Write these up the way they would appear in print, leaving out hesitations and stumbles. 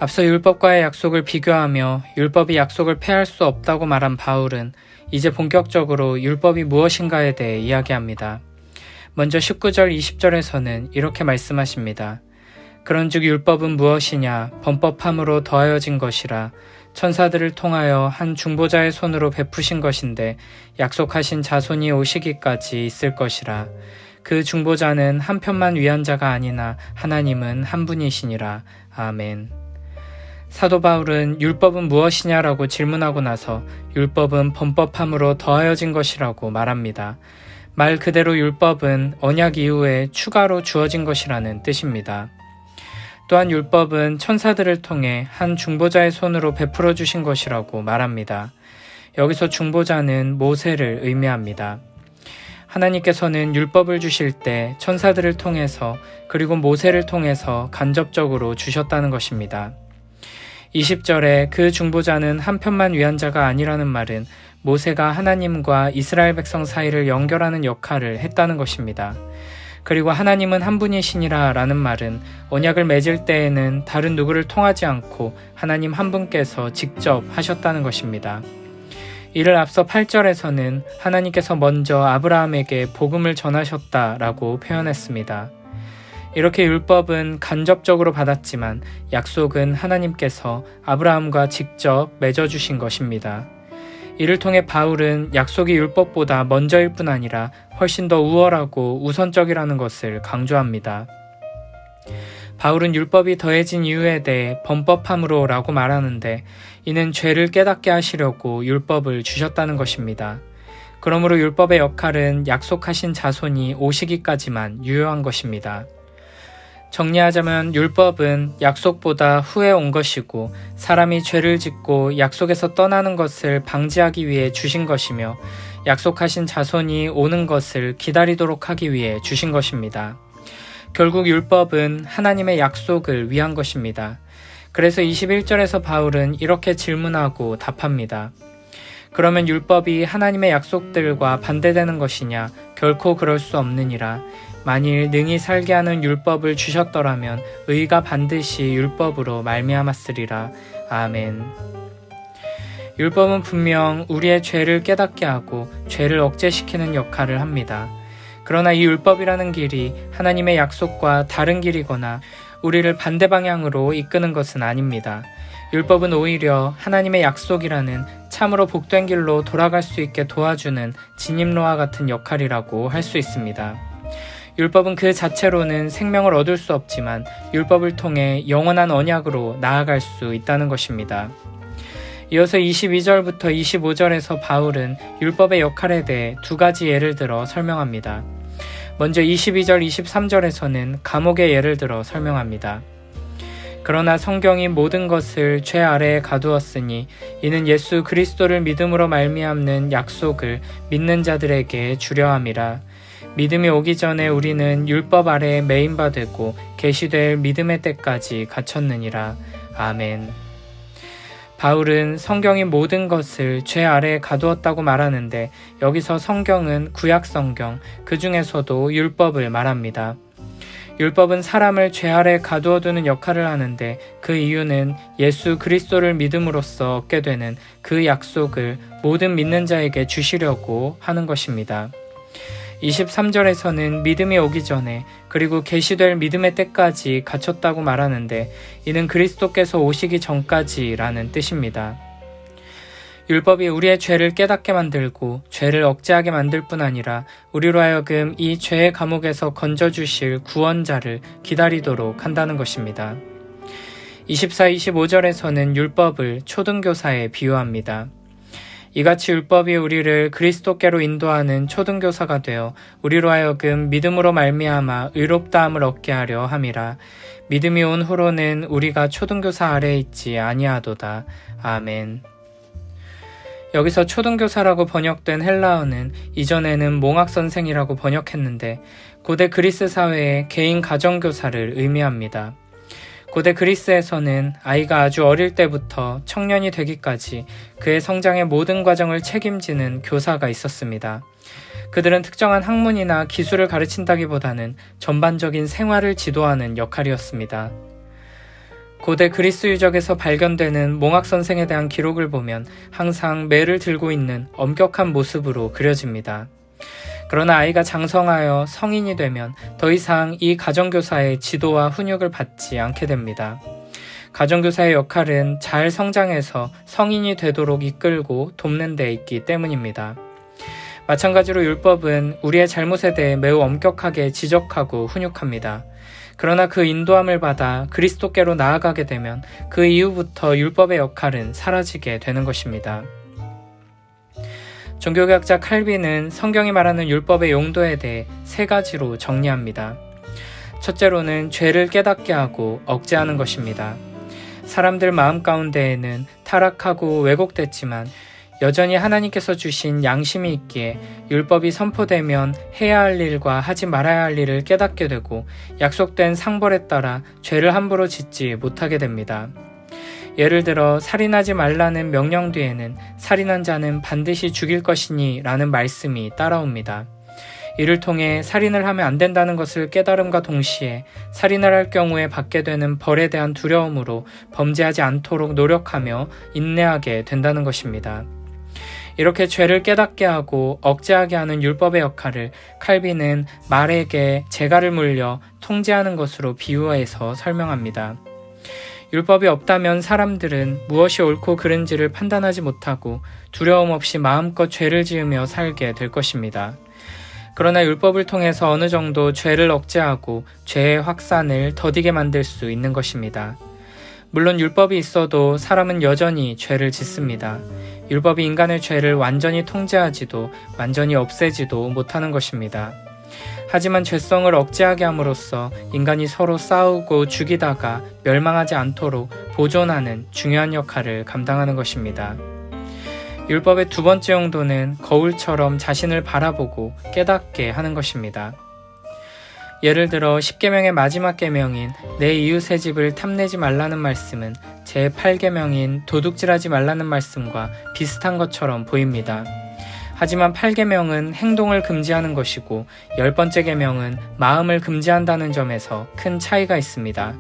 앞서 율법과의 약속을 비교하며 율법이 약속을 폐할 수 없다고 말한 바울은 이제 본격적으로 율법이 무엇인가에 대해 이야기합니다. 먼저 19절 20절에서는 이렇게 말씀하십니다. 그런즉 율법은 무엇이냐? 범법함으로 더하여진 것이라. 천사들을 통하여 한 중보자의 손으로 베푸신 것인데 약속하신 자손이 오시기까지 있을 것이라. 그 중보자는 한 편만 위한 자가 아니나 하나님은 한 분이시니라. 아멘. 사도 바울은 율법은 무엇이냐라고 질문하고 나서 율법은 범법함으로 더하여진 것이라고 말합니다. 말 그대로 율법은 언약 이후에 추가로 주어진 것이라는 뜻입니다. 또한 율법은 천사들을 통해 한 중보자의 손으로 베풀어 주신 것이라고 말합니다. 여기서 중보자는 모세를 의미합니다. 하나님께서는 율법을 주실 때 천사들을 통해서 그리고 모세를 통해서 간접적으로 주셨다는 것입니다. 20절에 그 중보자는 한 편만 위한 자가 아니라는 말은 모세가 하나님과 이스라엘 백성 사이를 연결하는 역할을 했다는 것입니다. 그리고 하나님은 한 분이시니라 라는 말은 언약을 맺을 때에는 다른 누구를 통하지 않고 하나님 한 분께서 직접 하셨다는 것입니다. 이를 앞서 8절에서는 하나님께서 먼저 아브라함에게 복음을 전하셨다라고 표현했습니다. 이렇게 율법은 간접적으로 받았지만 약속은 하나님께서 아브라함과 직접 맺어주신 것입니다. 이를 통해 바울은 약속이 율법보다 먼저일 뿐 아니라 훨씬 더 우월하고 우선적이라는 것을 강조합니다. 바울은 율법이 더해진 이유에 대해 범법함으로 라고 말하는데 이는 죄를 깨닫게 하시려고 율법을 주셨다는 것입니다. 그러므로 율법의 역할은 약속하신 자손이 오시기까지만 유효한 것입니다. 정리하자면 율법은 약속보다 후에 온 것이고 사람이 죄를 짓고 약속에서 떠나는 것을 방지하기 위해 주신 것이며 약속하신 자손이 오는 것을 기다리도록 하기 위해 주신 것입니다. 결국 율법은 하나님의 약속을 위한 것입니다. 그래서 21절에서 바울은 이렇게 질문하고 답합니다. 그러면 율법이 하나님의 약속들과 반대되는 것이냐? 결코 그럴 수 없느니라. 만일 능히 살게 하는 율법을 주셨더라면 의가 반드시 율법으로 말미암았으리라. 아멘. 율법은 분명 우리의 죄를 깨닫게 하고 죄를 억제시키는 역할을 합니다. 그러나 이 율법이라는 길이 하나님의 약속과 다른 길이거나 우리를 반대 방향으로 이끄는 것은 아닙니다. 율법은 오히려 하나님의 약속이라는 참으로 복된 길로 돌아갈 수 있게 도와주는 진입로와 같은 역할이라고 할 수 있습니다. 율법은 그 자체로는 생명을 얻을 수 없지만 율법을 통해 영원한 언약으로 나아갈 수 있다는 것입니다. 이어서 22절부터 25절에서 바울은 율법의 역할에 대해 두 가지 예를 들어 설명합니다. 먼저 22절, 23절에서는 감옥의 예를 들어 설명합니다. 그러나 성경이 모든 것을 죄 아래에 가두었으니 이는 예수 그리스도를 믿음으로 말미암는 약속을 믿는 자들에게 주려 함이라. 믿음이 오기 전에 우리는 율법 아래에 매인 바 되고 계시될 믿음의 때까지 갇혔느니라. 아멘. 바울은 성경이 모든 것을 죄 아래에 가두었다고 말하는데 여기서 성경은 구약 성경, 그 중에서도 율법을 말합니다. 율법은 사람을 죄 아래에 가두어두는 역할을 하는데 그 이유는 예수 그리스도를 믿음으로써 얻게 되는 그 약속을 모든 믿는 자에게 주시려고 하는 것입니다. 23절에서는 믿음이 오기 전에 그리고 계시될 믿음의 때까지 갇혔다고 말하는데 이는 그리스도께서 오시기 전까지라는 뜻입니다. 율법이 우리의 죄를 깨닫게 만들고 죄를 억제하게 만들 뿐 아니라 우리로 하여금 이 죄의 감옥에서 건져주실 구원자를 기다리도록 한다는 것입니다. 24, 25절에서는 율법을 초등교사에 비유합니다. 이같이 율법이 우리를 그리스도께로 인도하는 초등교사가 되어 우리로 하여금 믿음으로 말미암아 의롭다함을 얻게 하려 함이라. 믿음이 온 후로는 우리가 초등교사 아래에 있지 아니하도다. 아멘. 여기서 초등교사라고 번역된 헬라어는 이전에는 몽학선생이라고 번역했는데 고대 그리스 사회의 개인 가정교사를 의미합니다. 고대 그리스에서는 아이가 아주 어릴 때부터 청년이 되기까지 그의 성장의 모든 과정을 책임지는 교사가 있었습니다. 그들은 특정한 학문이나 기술을 가르친다기보다는 전반적인 생활을 지도하는 역할이었습니다. 고대 그리스 유적에서 발견되는 몽학 선생에 대한 기록을 보면 항상 매를 들고 있는 엄격한 모습으로 그려집니다. 그러나 아이가 장성하여 성인이 되면 더 이상 이 가정교사의 지도와 훈육을 받지 않게 됩니다. 가정교사의 역할은 잘 성장해서 성인이 되도록 이끌고 돕는 데 있기 때문입니다. 마찬가지로 율법은 우리의 잘못에 대해 매우 엄격하게 지적하고 훈육합니다. 그러나 그 인도함을 받아 그리스도께로 나아가게 되면 그 이후부터 율법의 역할은 사라지게 되는 것입니다. 종교개혁자 칼빈은 성경이 말하는 율법의 용도에 대해 세 가지로 정리합니다. 첫째로는 죄를 깨닫게 하고 억제하는 것입니다. 사람들 마음 가운데에는 타락하고 왜곡됐지만 여전히 하나님께서 주신 양심이 있기에 율법이 선포되면 해야 할 일과 하지 말아야 할 일을 깨닫게 되고 약속된 상벌에 따라 죄를 함부로 짓지 못하게 됩니다. 예를 들어 살인하지 말라는 명령 뒤에는 살인한 자는 반드시 죽일 것이니 라는 말씀이 따라옵니다. 이를 통해 살인을 하면 안 된다는 것을 깨달음과 동시에 살인을 할 경우에 받게 되는 벌에 대한 두려움으로 범죄하지 않도록 노력하며 인내하게 된다는 것입니다. 이렇게 죄를 깨닫게 하고 억제하게 하는 율법의 역할을 칼빈은 말에게 재갈을 물려 통제하는 것으로 비유해서 설명합니다. 율법이 없다면 사람들은 무엇이 옳고 그른지를 판단하지 못하고 두려움 없이 마음껏 죄를 지으며 살게 될 것입니다. 그러나 율법을 통해서 어느 정도 죄를 억제하고 죄의 확산을 더디게 만들 수 있는 것입니다. 물론 율법이 있어도 사람은 여전히 죄를 짓습니다. 율법이 인간의 죄를 완전히 통제하지도 완전히 없애지도 못하는 것입니다. 하지만 죄성을 억제하게 함으로써 인간이 서로 싸우고 죽이다가 멸망하지 않도록 보존하는 중요한 역할을 감당하는 것입니다. 율법의 두 번째 용도는 거울처럼 자신을 바라보고 깨닫게 하는 것입니다. 예를 들어 10계명의 마지막 계명인 내 이웃의 집을 탐내지 말라는 말씀은 제8계명인 도둑질하지 말라는 말씀과 비슷한 것처럼 보입니다. 하지만 8계명은 행동을 금지하는 것이고 10번째 계명은 마음을 금지한다는 점에서 큰 차이가 있습니다.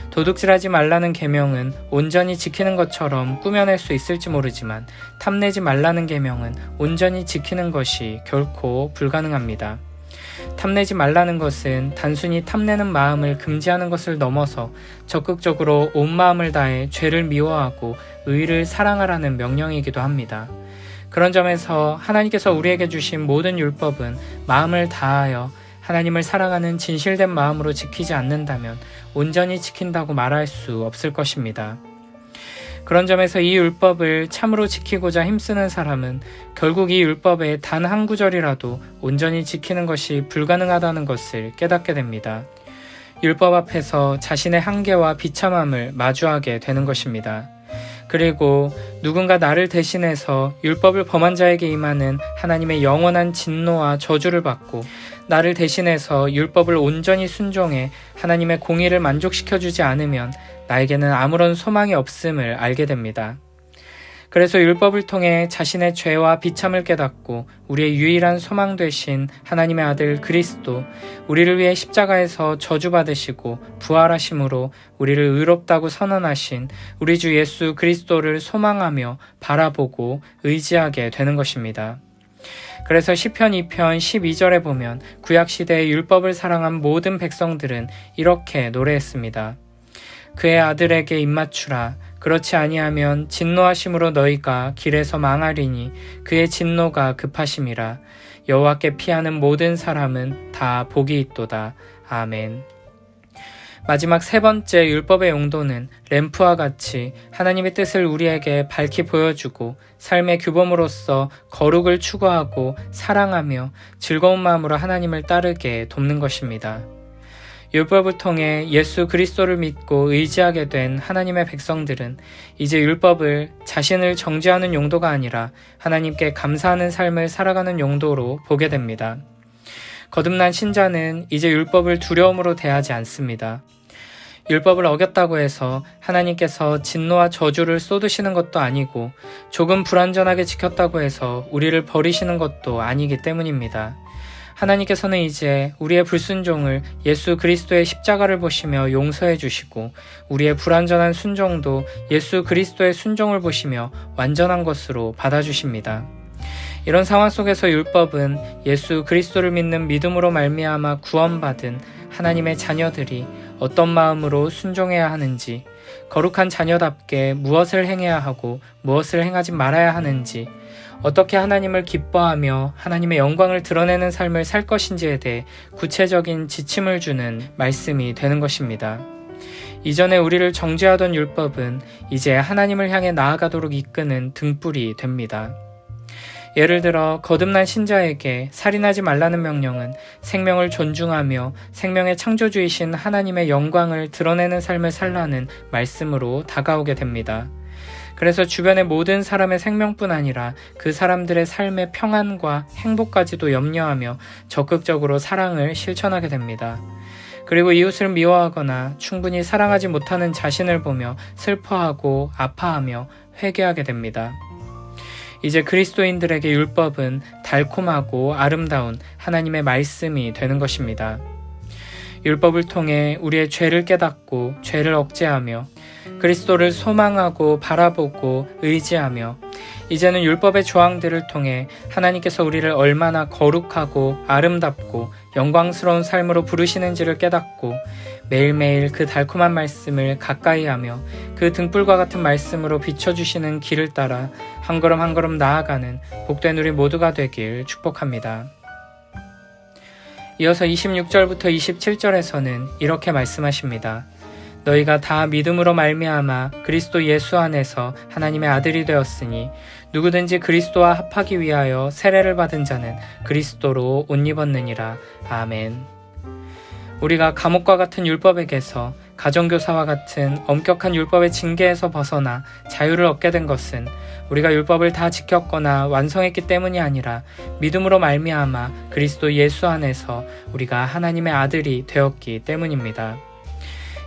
도둑질하지 말라는 계명은 온전히 지키는 것처럼 꾸며낼 수 있을지 모르지만 탐내지 말라는 계명은 온전히 지키는 것이 결코 불가능합니다. 탐내지 말라는 것은 단순히 탐내는 마음을 금지하는 것을 넘어서 적극적으로 온 마음을 다해 죄를 미워하고 의를 사랑하라는 명령이기도 합니다. 그런 점에서 하나님께서 우리에게 주신 모든 율법은 마음을 다하여 하나님을 사랑하는 진실된 마음으로 지키지 않는다면 온전히 지킨다고 말할 수 없을 것입니다. 그런 점에서 이 율법을 참으로 지키고자 힘쓰는 사람은 결국 이 율법의 단 한 구절이라도 온전히 지키는 것이 불가능하다는 것을 깨닫게 됩니다. 율법 앞에서 자신의 한계와 비참함을 마주하게 되는 것입니다. 그리고 누군가 나를 대신해서 율법을 범한 자에게 임하는 하나님의 영원한 진노와 저주를 받고 나를 대신해서 율법을 온전히 순종해 하나님의 공의를 만족시켜주지 않으면 나에게는 아무런 소망이 없음을 알게 됩니다. 그래서 율법을 통해 자신의 죄와 비참을 깨닫고 우리의 유일한 소망 되신 하나님의 아들 그리스도, 우리를 위해 십자가에서 저주받으시고 부활하심으로 우리를 의롭다고 선언하신 우리 주 예수 그리스도를 소망하며 바라보고 의지하게 되는 것입니다. 그래서 시편 2편 12절에 보면 구약시대의 율법을 사랑한 모든 백성들은 이렇게 노래했습니다. 그의 아들에게 입맞추라. 그렇지 아니하면 진노하심으로 너희가 길에서 망하리니 그의 진노가 급하심이라. 여호와께 피하는 모든 사람은 다 복이 있도다. 아멘. 마지막 세 번째 율법의 용도는 램프와 같이 하나님의 뜻을 우리에게 밝히 보여주고 삶의 규범으로서 거룩을 추구하고 사랑하며 즐거운 마음으로 하나님을 따르게 돕는 것입니다. 율법을 통해 예수 그리스도를 믿고 의지하게 된 하나님의 백성들은 이제 율법을 자신을 정죄하는 용도가 아니라 하나님께 감사하는 삶을 살아가는 용도로 보게 됩니다. 거듭난 신자는 이제 율법을 두려움으로 대하지 않습니다. 율법을 어겼다고 해서 하나님께서 진노와 저주를 쏟으시는 것도 아니고 조금 불완전하게 지켰다고 해서 우리를 버리시는 것도 아니기 때문입니다. 하나님께서는 이제 우리의 불순종을 예수 그리스도의 십자가를 보시며 용서해 주시고 우리의 불완전한 순종도 예수 그리스도의 순종을 보시며 완전한 것으로 받아주십니다. 이런 상황 속에서 율법은 예수 그리스도를 믿는 믿음으로 말미암아 구원받은 하나님의 자녀들이 어떤 마음으로 순종해야 하는지, 거룩한 자녀답게 무엇을 행해야 하고 무엇을 행하지 말아야 하는지, 어떻게 하나님을 기뻐하며 하나님의 영광을 드러내는 삶을 살 것인지에 대해 구체적인 지침을 주는 말씀이 되는 것입니다. 이전에 우리를 정죄하던 율법은 이제 하나님을 향해 나아가도록 이끄는 등불이 됩니다. 예를 들어 거듭난 신자에게 살인하지 말라는 명령은 생명을 존중하며 생명의 창조주이신 하나님의 영광을 드러내는 삶을 살라는 말씀으로 다가오게 됩니다. 그래서 주변의 모든 사람의 생명뿐 아니라 그 사람들의 삶의 평안과 행복까지도 염려하며 적극적으로 사랑을 실천하게 됩니다. 그리고 이웃을 미워하거나 충분히 사랑하지 못하는 자신을 보며 슬퍼하고 아파하며 회개하게 됩니다. 이제 그리스도인들에게 율법은 달콤하고 아름다운 하나님의 말씀이 되는 것입니다. 율법을 통해 우리의 죄를 깨닫고 죄를 억제하며 그리스도를 소망하고 바라보고 의지하며 이제는 율법의 조항들을 통해 하나님께서 우리를 얼마나 거룩하고 아름답고 영광스러운 삶으로 부르시는지를 깨닫고 매일매일 그 달콤한 말씀을 가까이 하며 그 등불과 같은 말씀으로 비춰주시는 길을 따라 한 걸음 한 걸음 나아가는 복된 우리 모두가 되길 축복합니다. 이어서 26절부터 27절에서는 이렇게 말씀하십니다. 너희가 다 믿음으로 말미암아 그리스도 예수 안에서 하나님의 아들이 되었으니 누구든지 그리스도와 합하기 위하여 세례를 받은 자는 그리스도로 옷 입었느니라. 아멘. 우리가 감옥과 같은 율법에게서 가정교사와 같은 엄격한 율법의 징계에서 벗어나 자유를 얻게 된 것은 우리가 율법을 다 지켰거나 완성했기 때문이 아니라 믿음으로 말미암아 그리스도 예수 안에서 우리가 하나님의 아들이 되었기 때문입니다.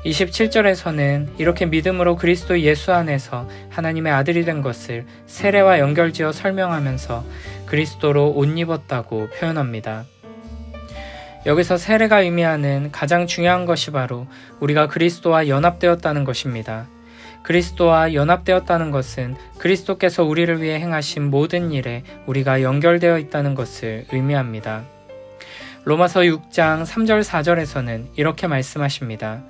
27절에서는 이렇게 믿음으로 그리스도 예수 안에서 하나님의 아들이 된 것을 세례와 연결지어 설명하면서 그리스도로 옷 입었다고 표현합니다. 여기서 세례가 의미하는 가장 중요한 것이 바로 우리가 그리스도와 연합되었다는 것입니다. 그리스도와 연합되었다는 것은 그리스도께서 우리를 위해 행하신 모든 일에 우리가 연결되어 있다는 것을 의미합니다. 로마서 6장 3절 4절에서는 이렇게 말씀하십니다.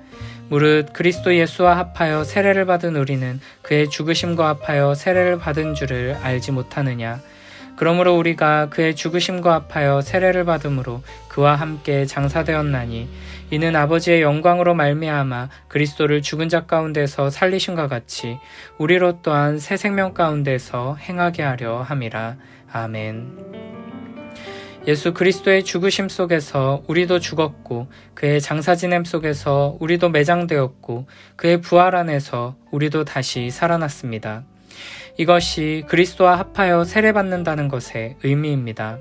무릇 그리스도 예수와 합하여 세례를 받은 우리는 그의 죽으심과 합하여 세례를 받은 줄을 알지 못하느냐. 그러므로 우리가 그의 죽으심과 합하여 세례를 받음으로 그와 함께 장사되었나니 이는 아버지의 영광으로 말미암아 그리스도를 죽은 자 가운데서 살리심과 같이 우리로 또한 새 생명 가운데서 행하게 하려 함이라. 아멘. 예수 그리스도의 죽으심 속에서 우리도 죽었고 그의 장사 지냄 속에서 우리도 매장되었고 그의 부활 안에서 우리도 다시 살아났습니다. 이것이 그리스도와 합하여 세례받는다는 것의 의미입니다.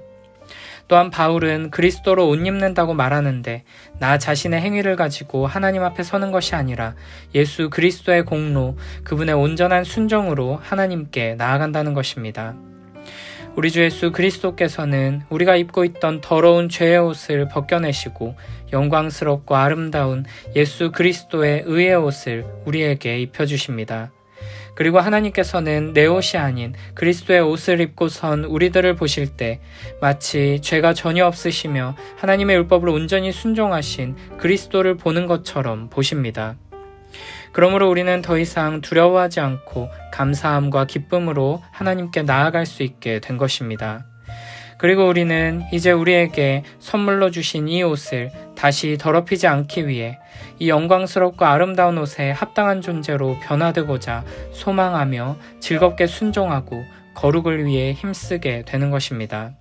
또한 바울은 그리스도로 옷 입는다고 말하는데 나 자신의 행위를 가지고 하나님 앞에 서는 것이 아니라 예수 그리스도의 공로, 그분의 온전한 순종으로 하나님께 나아간다는 것입니다. 우리 주 예수 그리스도께서는 우리가 입고 있던 더러운 죄의 옷을 벗겨내시고 영광스럽고 아름다운 예수 그리스도의 의의 옷을 우리에게 입혀주십니다. 그리고 하나님께서는 내 옷이 아닌 그리스도의 옷을 입고선 우리들을 보실 때 마치 죄가 전혀 없으시며 하나님의 율법을 온전히 순종하신 그리스도를 보는 것처럼 보십니다. 그러므로 우리는 더 이상 두려워하지 않고 감사함과 기쁨으로 하나님께 나아갈 수 있게 된 것입니다. 그리고 우리는 이제 우리에게 선물로 주신 이 옷을 다시 더럽히지 않기 위해 이 영광스럽고 아름다운 옷에 합당한 존재로 변화되고자 소망하며 즐겁게 순종하고 거룩을 위해 힘쓰게 되는 것입니다.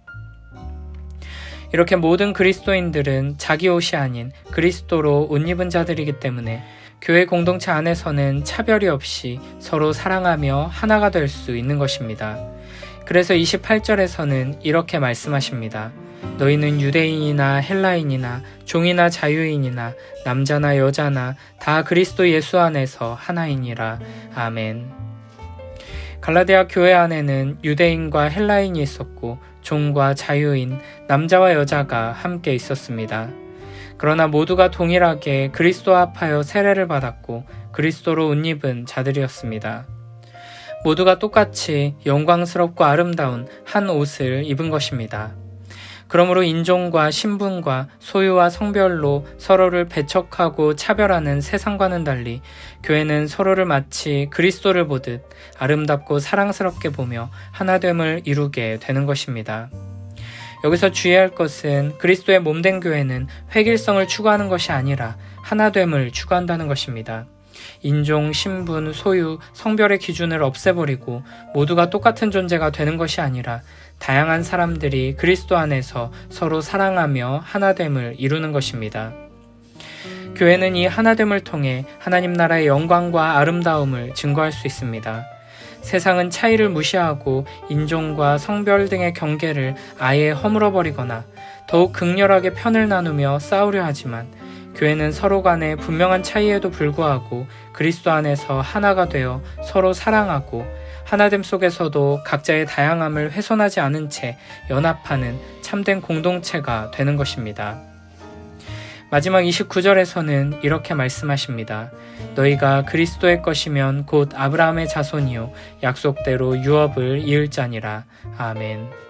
이렇게 모든 그리스도인들은 자기 옷이 아닌 그리스도로 옷 입은 자들이기 때문에 교회 공동체 안에서는 차별이 없이 서로 사랑하며 하나가 될 수 있는 것입니다. 그래서 28절에서는 이렇게 말씀하십니다. 너희는 유대인이나 헬라인이나 종이나 자유인이나 남자나 여자나 다 그리스도 예수 안에서 하나이니라. 아멘. 갈라디아 교회 안에는 유대인과 헬라인이 있었고 종과 자유인, 남자와 여자가 함께 있었습니다. 그러나 모두가 동일하게 그리스도와 합하여 세례를 받았고 그리스도로 옷 입은 자들이었습니다. 모두가 똑같이 영광스럽고 아름다운 한 옷을 입은 것입니다. 그러므로 인종과 신분과 소유와 성별로 서로를 배척하고 차별하는 세상과는 달리 교회는 서로를 마치 그리스도를 보듯 아름답고 사랑스럽게 보며 하나됨을 이루게 되는 것입니다. 여기서 주의할 것은 그리스도의 몸된 교회는 획일성을 추구하는 것이 아니라 하나됨을 추구한다는 것입니다. 인종, 신분, 소유, 성별의 기준을 없애버리고 모두가 똑같은 존재가 되는 것이 아니라 다양한 사람들이 그리스도 안에서 서로 사랑하며 하나됨을 이루는 것입니다. 교회는 이 하나됨을 통해 하나님 나라의 영광과 아름다움을 증거할 수 있습니다. 세상은 차이를 무시하고 인종과 성별 등의 경계를 아예 허물어버리거나 더욱 극렬하게 편을 나누며 싸우려 하지만 교회는 서로 간의 분명한 차이에도 불구하고 그리스도 안에서 하나가 되어 서로 사랑하고 하나됨 속에서도 각자의 다양함을 훼손하지 않은 채 연합하는 참된 공동체가 되는 것입니다. 마지막 29절에서는 이렇게 말씀하십니다. 너희가 그리스도의 것이면 곧 아브라함의 자손이요 약속대로 유업을 이을 자니라. 아멘.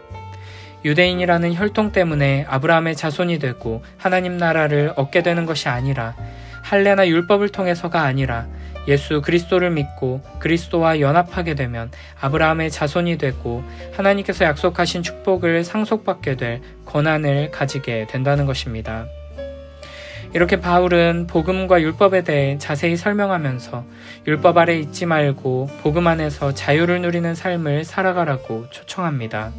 유대인이라는 혈통 때문에 아브라함의 자손이 되고 하나님 나라를 얻게 되는 것이 아니라 할례나 율법을 통해서가 아니라 예수 그리스도를 믿고 그리스도와 연합하게 되면 아브라함의 자손이 되고 하나님께서 약속하신 축복을 상속받게 될 권한을 가지게 된다는 것입니다. 이렇게 바울은 복음과 율법에 대해 자세히 설명하면서 율법 아래 있지 말고 복음 안에서 자유를 누리는 삶을 살아가라고 초청합니다.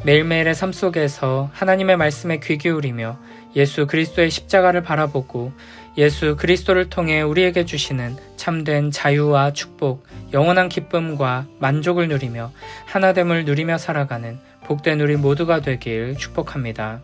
매일매일의 삶 속에서 하나님의 말씀에 귀 기울이며 예수 그리스도의 십자가를 바라보고 예수 그리스도를 통해 우리에게 주시는 참된 자유와 축복, 영원한 기쁨과 만족을 누리며 하나됨을 누리며 살아가는 복된 우리 모두가 되길 축복합니다.